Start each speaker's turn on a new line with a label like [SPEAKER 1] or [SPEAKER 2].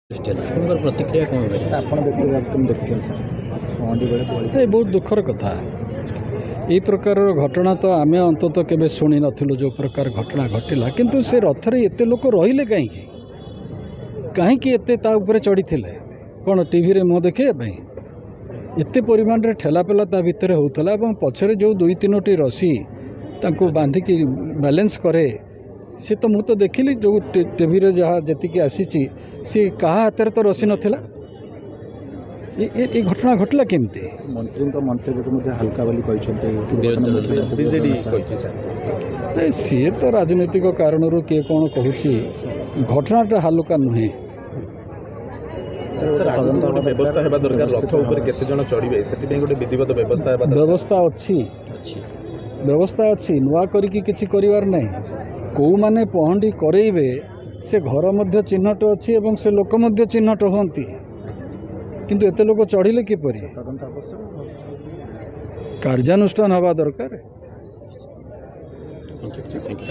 [SPEAKER 1] प्रतिक्रिया कौन
[SPEAKER 2] ये बहुत दुखर कथा ये प्रकार घटना तो आम अंतत केवे शुणी नथिलु जो प्रकार घटना घटिला किंतु से रथ रे एते लोक रहिले कहीं एते ता ऊपर चढ़ी थिले कौन टीवी रे मुँह देखा एते परिमाण रे ठेलापेला ता भितर होउथला एवं पछरे जो 2-3टी रसी तांको बांधिकी बैलेंस करे सी तो मुझे तो देखिली जो टीवी रे जहाँ जी आसी सी कहा हाथ तो रसी नाला ये घटना घटला केमती
[SPEAKER 3] मंत्री मंतव्य को हल्का बोली
[SPEAKER 2] सी तो राजनीतिक कारण किए कौन कहूँ घटनाटा हालुका नुहे
[SPEAKER 3] व्यवस्था हेबा दरकार रथ ऊपर केते जण चढ़िबे सेति पे गोटे विधिवत व्यवस्था हेबा
[SPEAKER 2] व्यवस्था अच्छी नुआ करिकी किछि करिवार नहीं को माने पहंडी करेइबे से घर मध्य चिन्हट अच्छी एवं से लोक मध्य चिन्हट होती किंतु एते लोक चढ़िले किपरि कार्यानुष्ठान हवा दरकार।